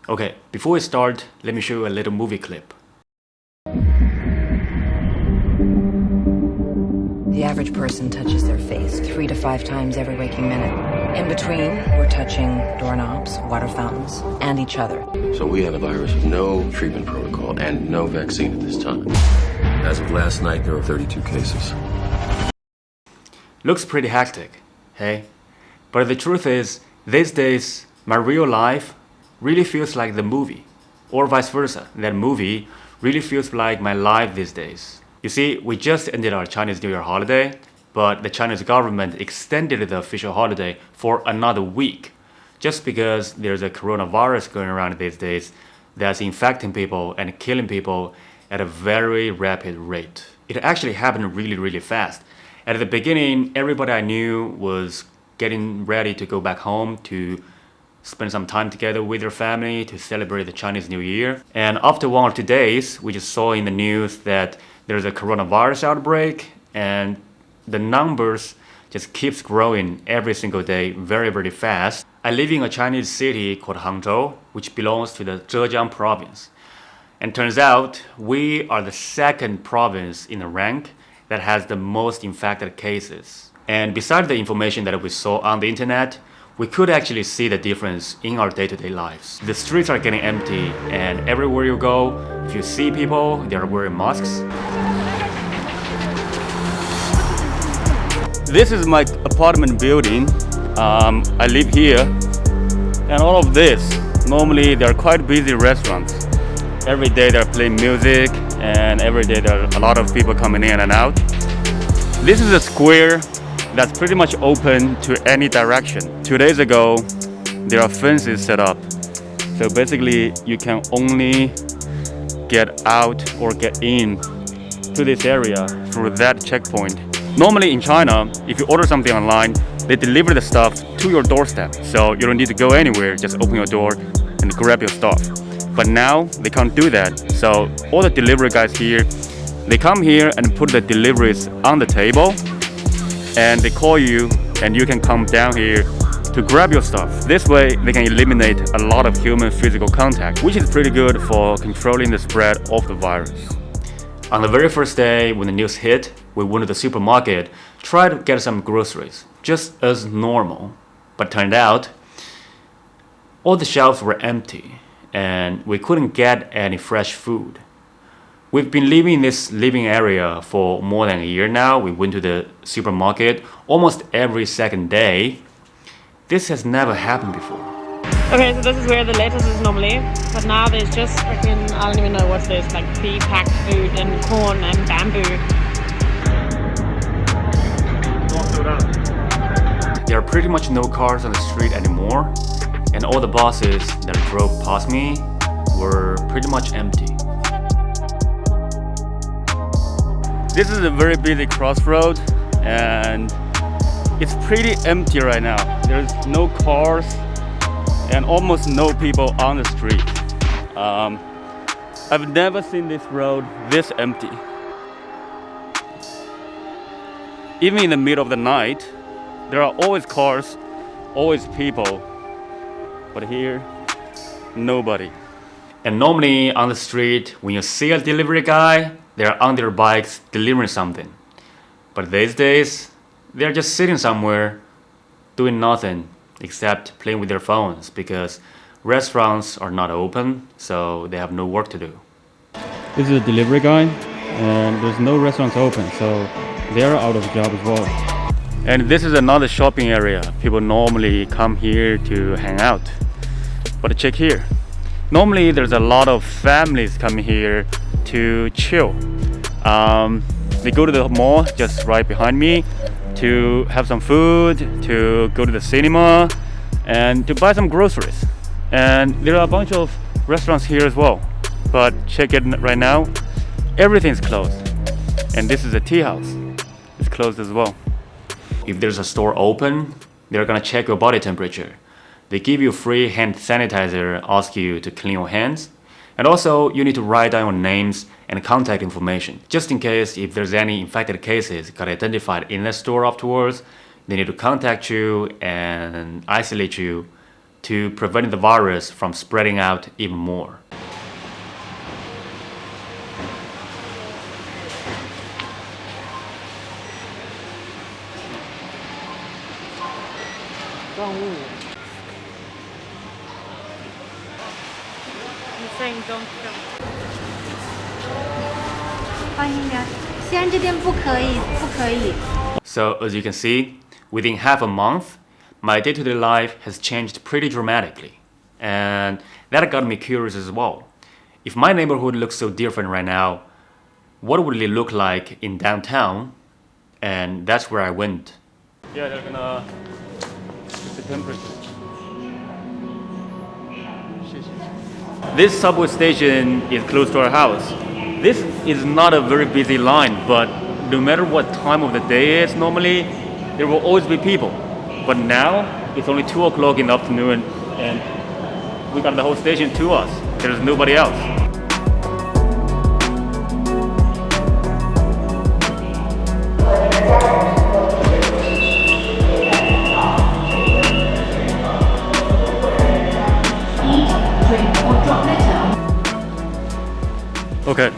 Okay, before we start, let me show you a little movie clip. The average person touches their face 3 to 5 times every waking minute. In between, we're touching doorknobs, water fountains, and each other. So we have a virus with no treatment protocol and no vaccine at this time. As of last night, there are 32 cases. Looks pretty hectic, hey? But the truth is, these days, my real life really feels like the movie. Or vice versa, that movie really feels like my life these days. You see, we just ended our Chinese New Year holiday, but the Chinese government extended the official holiday for another week, just because there's a coronavirus going around these days that's infecting people and killing people at a very rapid rate. It actually happened really fast. At the beginning, everybody I knew was getting ready to go back home to spend some time together with their family to celebrate the Chinese New Year. And after 1 or 2 days, we just saw in the news that there's a coronavirus outbreak, and the numbers just keeps growing every single day very fast. I live in a Chinese city called Hangzhou, which belongs to the Zhejiang province. And turns out we are the second province in the rank that has the most infected cases. And besides the information that we saw on the internet, we could actually see the difference in our day-to-day lives. The streets are getting empty, and everywhere you go, if you see people, they are wearing masks. This is my apartment building. I live here, and all of this, normally they're quite busy restaurants. Every day they're playing music, and every day there are a lot of people coming in and out. This is a square that's pretty much open to any direction. 2 days ago, there are fences set up. So basically, you can only get out or get in to this area through that checkpoint. Normally in China, if you order something online, they deliver the stuff to your doorstep. So you don't need to go anywhere, just open your door and grab your stuff. But now they can't do that. So all the delivery guys here, they come here and put the deliveries on the table, and they call you, and you can come down here to grab your stuff. This way, they can eliminate a lot of human physical contact, which is pretty good for controlling the spread of the virus. On the very first day, when the news hit, we went to the supermarket, tried to get some groceries, just as normal. But turned out, all the shelves were empty, and we couldn't get any fresh food. We've been living in this living area for more than a year now. We went to the supermarket almost every second day. This has never happened before. Okay, so this is where the lettuce is normally, but now there's just freaking, I don't even know what's this, like pre-packed food and corn and bamboo. There are pretty much no cars on the street anymore, and all the buses that drove past me were pretty much empty. This is a very busy crossroad, and it's pretty empty right now. There's no cars and almost no people on the street. I've never seen this road this empty. Even in the middle of the night, there are always cars, always people, but here, nobody. And normally on the street, when you see a delivery guy, they're on their bikes delivering something. But these days, they're just sitting somewhere doing nothing except playing with their phones, because restaurants are not open, so they have no work to do. This is a delivery guy, and there's no restaurants open, so they're out of job as well. And this is another shopping area. People normally come here to hang out. But check here. Normally there's a lot of families coming here to chill. They go to the mall just right behind me to have some food, to go to the cinema, and to buy some groceries. And there are a bunch of restaurants here as well. But check it right now, everything's closed. And this is a tea house. It's closed as well. If there's a store open, they're gonna check your body temperature. They give you free hand sanitizer, ask you to clean your hands. And also, you need to write down your names and contact information. Just in case if there's any infected cases got identified in the store afterwards, they need to contact you and isolate you to prevent the virus from spreading out even more. He's saying don't jump. 欢迎呀，西安这边不可以，不可以。 So as you can see, within half a month, my day-to-day life has changed pretty dramatically. And that got me curious as well. If my neighborhood looks so different right now, what would it look like in downtown? And that's where I went. Yeah, they're gonna check the temperature. This subway station is close to our house. This is not a very busy line, but no matter what time of the day it is, normally there will always be people. But now it's only 2 o'clock in the afternoon and we got the whole station to us. There's nobody else. Okay,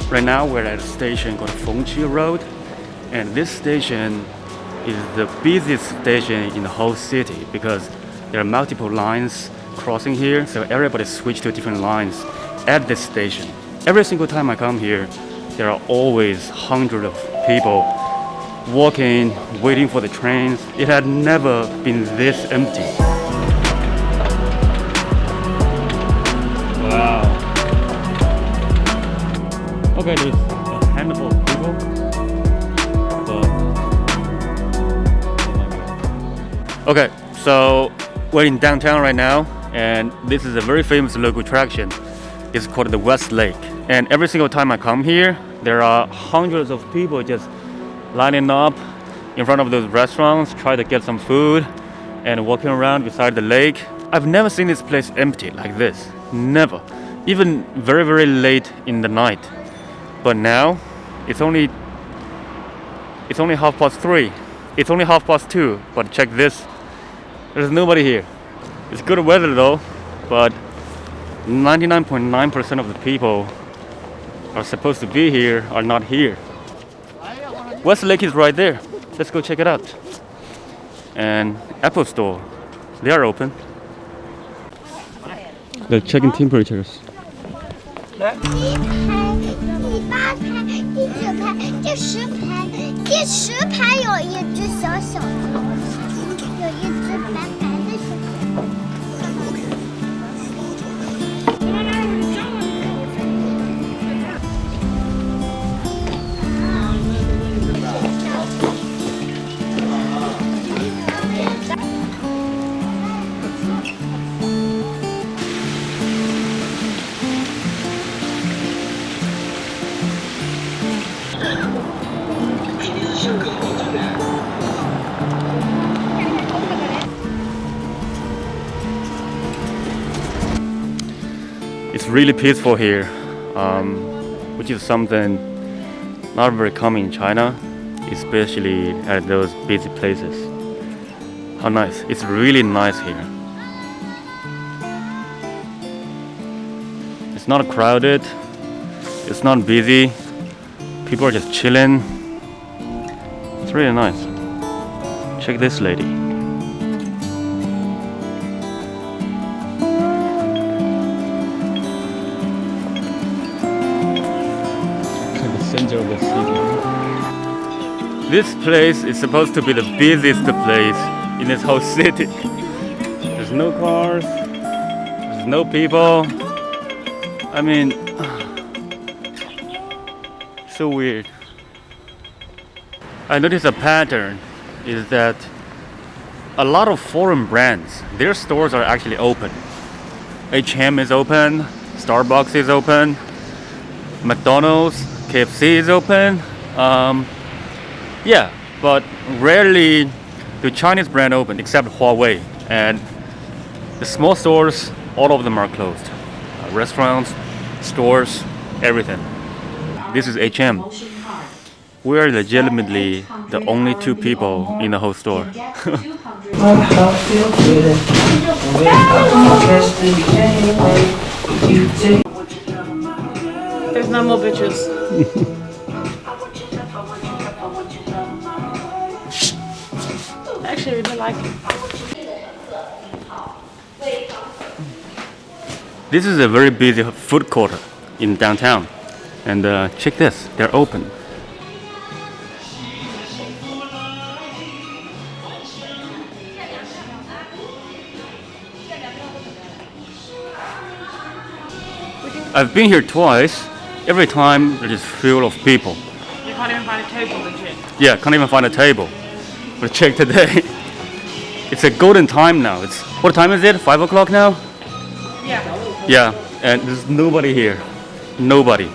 right now we're at a station called Fengqi Road, and this station is the busiest station in the whole city because there are multiple lines crossing here, so everybody switched to different lines at this station. Every single time I come here, there are always hundreds of people walking, waiting for the trains. It had never been this empty. Wow. Okay, there's a handful of people, but oh my God. Okay, so we're in downtown right now, and this is a very famous local attraction. It's called the West Lake, and every single time I come here, there are hundreds of people just lining up in front of those restaurants, try to get some food, and walking around beside the lake. I've never seen this place empty like this. Never. Even very, very late in the night. But now, it's only 3:30. It's only 2:30, but check this. There's nobody here. It's good weather though, but 99.9% of the people are supposed to be here are not here. West Lake is right there. Let's go check it out. And Apple Store, they are open. They're checking temperatures. 第8排、第9排、第10排，第10排有一只小小的，有一只白白的小小的。It's really peaceful here, which is something not very common in China, especially at those busy places. How nice. It's really nice here. It's not crowded, it's not busy, people are just chilling. It's really nice. Check this lady. Center of the city. This place is supposed to be the busiest place in this whole city. There's no cars, there's no people. I mean, so weird. I noticed a pattern is that a lot of foreign brands, their stores are actually open. H&M is open, Starbucks is open, McDonald's, KFC is open. Yeah, but rarely do Chinese brand open except Huawei. And the small stores, all of them are closed. Restaurants, stores, everything. This is H&M. We're legitimately the only 2 people in the whole store. My heart feel good. I'm my best anyway. You take. There's no more bitches. I actually really like it. This is a very busy food court in downtown. And check this, they're open. I've been here twice. Every time they're just full of people. You can't even find a table legit. Yeah, can't even find a table. But check today. It's a golden time now. It's what time is it? 5 o'clock now? Yeah. Yeah, and there's nobody here. Nobody.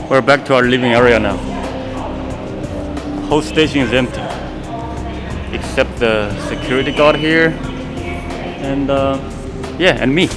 We're back to our living area now. Whole station is empty, except the security guard here, and yeah, and me.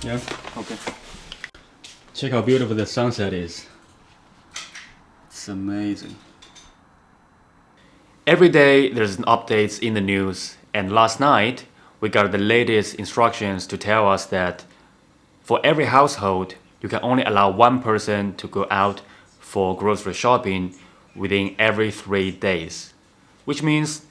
Yeah, okay. Check how beautiful the sunset is. It's amazing. Every day there's updates in the news, and last night we got the latest instructions to tell us that for every household you can only allow one person to go out for grocery shopping within every 3 days, which means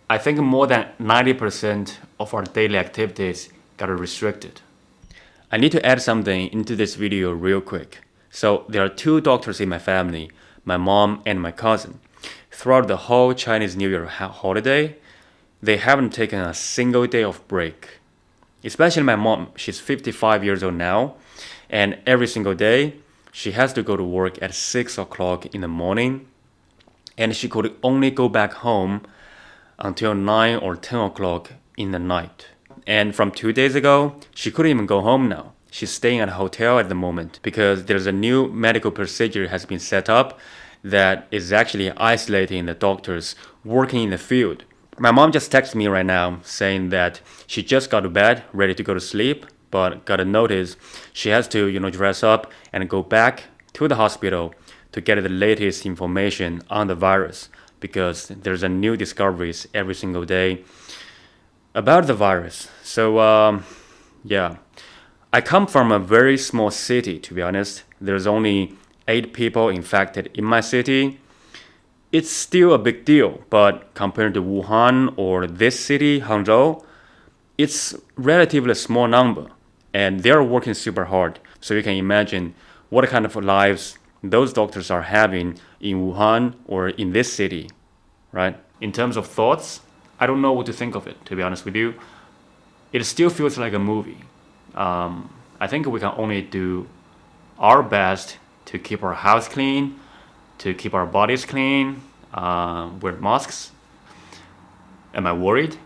I think more than 90% of our daily activities got restricted. I need to add something into this video real quick. So there are 2 doctors in my family, my mom and my cousin. Throughout the whole Chinese New Year holiday, they haven't taken a single day of break. Especially my mom, she's 55 years old now, and every single day she has to go to work at 6 o'clock in the morning, and she could only go back home until 9 or 10 o'clock in the night. And from 2 days ago, she couldn't even go home now. She's staying at a hotel at the moment because there's a new medical procedure has been set up that is actually isolating the doctors working in the field. My mom just texted me right now saying that she just got to bed, ready to go to sleep, but got a notice she has to, dress up and go back to the hospital to get the latest information on the virus because there's a new discoveries every single day about the virus. So yeah, I come from a very small city, to be honest. There's only 8 people infected in my city. It's still a big deal, but compared to Wuhan or this city, Hangzhou, it's relatively a small number, and they're working super hard. So you can imagine what kind of lives those doctors are having in Wuhan or in this city, right? In terms of thoughts, I don't know what to think of it, to be honest with you. It still feels like a movie. I think we can only do our best to keep our house clean, to keep our bodies clean, wear masks. Am I worried?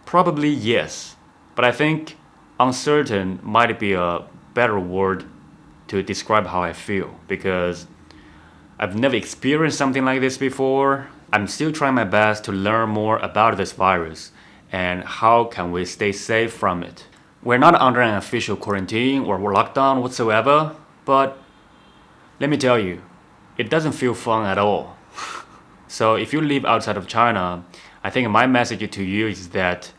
Probably yes. But I think uncertain might be a better word to describe how I feel because I've never experienced something like this before. I'm still trying my best to learn more about this virus and how can we stay safe from it. We're not under an official quarantine or lockdown whatsoever, but let me tell you, it doesn't feel fun at all. So if you live outside of China, I think my message to you is that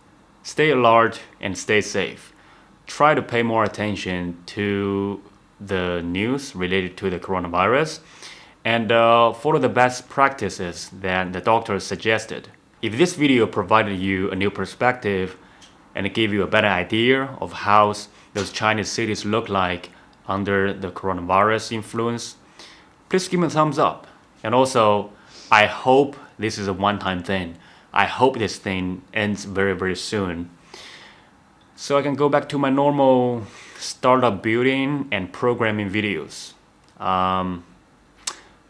stay alert and stay safe. Try to pay more attention to the news related to the coronavirus and follow the best practices that the doctors suggested. If this video provided you a new perspective and give you a better idea of how those Chinese cities look like under the coronavirus influence, please give me a thumbs up. And also, I hope this is a one-time thing. I hope this thing ends very, very soon, so I can go back to my normal startup building and programming videos.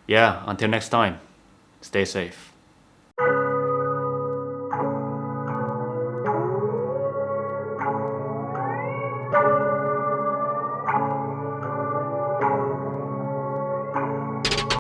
Yeah, until next time, stay safe.